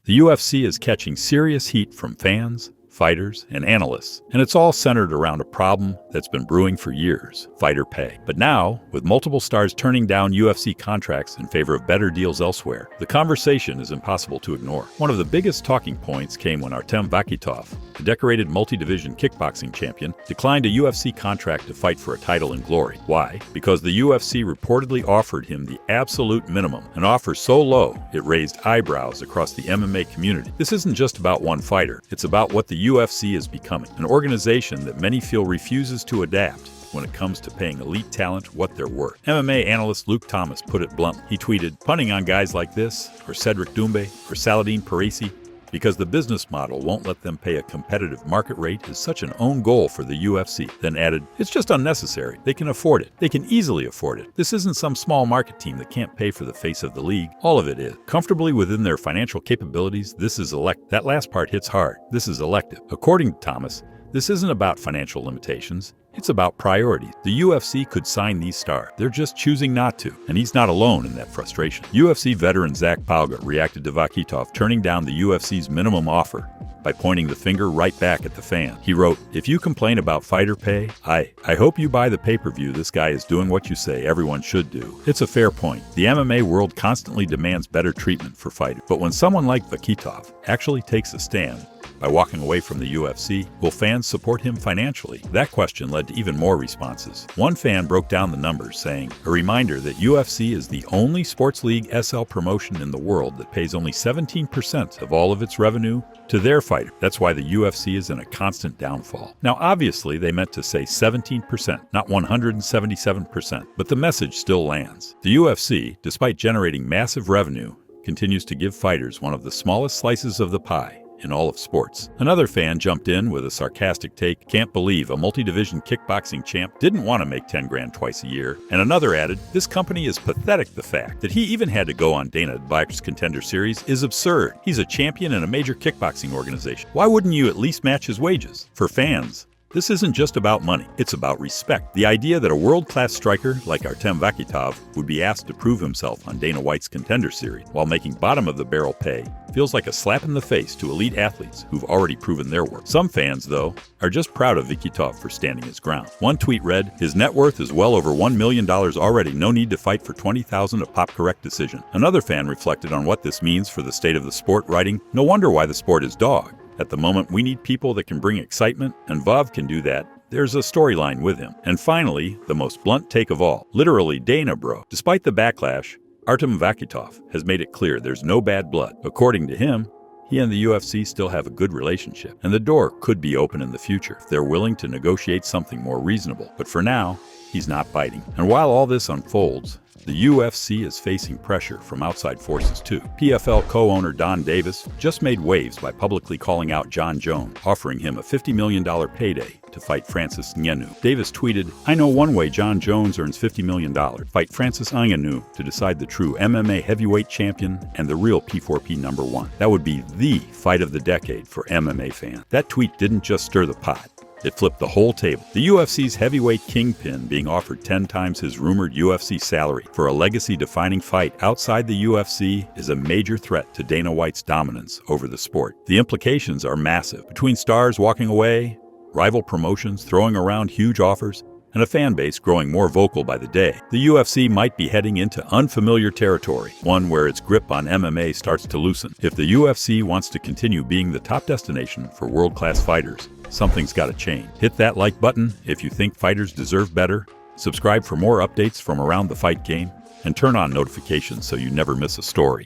The UFC is catching serious heat from fans, fighters, and analysts, and it's all centered around a problem that's been brewing for years: fighter pay. But now, with multiple stars turning down UFC contracts in favor of better deals elsewhere, the conversation is impossible to ignore. One of the biggest talking points came when Artem Vakitov, the decorated multi-division kickboxing champion, declined a UFC contract to fight for a title in glory. Why? Because the UFC reportedly offered him the absolute minimum, an offer so low it raised eyebrows across the MMA community. This isn't just about one fighter, it's about what the UFC is becoming, an organization that many feel refuses to adapt when it comes to paying elite talent what they're worth. MMA analyst Luke Thomas put it bluntly. He tweeted, "Punting on guys like this, or Cedric Doumbé, or Saladin Parisi, because the business model won't let them pay a competitive market rate is such an own goal for the UFC." Then added, "It's just unnecessary. They can afford it. They can easily afford it. This isn't some small market team that can't pay for the face of the league. All of it is comfortably within their financial capabilities. This is elect." That last part hits hard. This is elective. According to Thomas, this isn't about financial limitations. It's about priorities. The UFC could sign these stars. They're just choosing not to, and he's not alone in that frustration. UFC veteran Zach Palga reacted to Vakitov turning down the UFC's minimum offer by pointing the finger right back at the fan. He wrote, "If you complain about fighter pay, I hope you buy the pay-per-view. This guy is doing what you say everyone should do." It's a fair point. The MMA world constantly demands better treatment for fighters. But when someone like Vakitov actually takes a stand by walking away from the UFC, will fans support him financially? That question led to even more responses. One fan broke down the numbers, saying, "A reminder that UFC is the only sports league SL promotion in the world that pays only 17% of all of its revenue to their fighter. That's why the UFC is in a constant downfall." Now, obviously, they meant to say 17%, not 177%, but the message still lands. The UFC, despite generating massive revenue, continues to give fighters one of the smallest slices of the pie in all of sports. Another fan jumped in with a sarcastic take, "Can't believe a multi-division kickboxing champ didn't want to make 10 grand twice a year." And another added, "This company is pathetic. The fact that he even had to go on Dana White's Contender Series is absurd. He's a champion in a major kickboxing organization. Why wouldn't you at least match his wages?" For fans, this isn't just about money, it's about respect. The idea that a world-class striker like Artem Vakitov would be asked to prove himself on Dana White's Contender Series while making bottom-of-the-barrel pay feels like a slap in the face to elite athletes who've already proven their worth. Some fans, though, are just proud of Vakitov for standing his ground. One tweet read, "His net worth is well over $1 million already. No need to fight for $20,000 a pop-correct decision." Another fan reflected on what this means for the state of the sport, writing, "No wonder why the sport is dog. At the moment, we need people that can bring excitement, and Vav can do that. There's a storyline with him." And finally, the most blunt take of all, literally Dana bro. Despite the backlash, Artem Vakitov has made it clear there's no bad blood. According to him, he and the UFC still have a good relationship, and the door could be open in the future if they're willing to negotiate something more reasonable. But for now, he's not biting. And while all this unfolds, the UFC is facing pressure from outside forces too. PFL co-owner Don Davis just made waves by publicly calling out Jon Jones, offering him a $50 million payday to fight Francis Ngannou. Davis tweeted, "I know one way Jon Jones earns $50 million. Fight Francis Ngannou to decide the true MMA heavyweight champion and the real P4P #1. That would be the fight of the decade for MMA fans." That tweet didn't just stir the pot. It flipped the whole table. The UFC's heavyweight kingpin being offered 10 times his rumored UFC salary for a legacy-defining fight outside the UFC is a major threat to Dana White's dominance over the sport. The implications are massive. Between stars walking away, rival promotions throwing around huge offers, and a fan base growing more vocal by the day, the UFC might be heading into unfamiliar territory, one where its grip on MMA starts to loosen. If the UFC wants to continue being the top destination for world-class fighters, something's got to change. Hit that like button if you think fighters deserve better, subscribe for more updates from around the fight game, and turn on notifications so you never miss a story.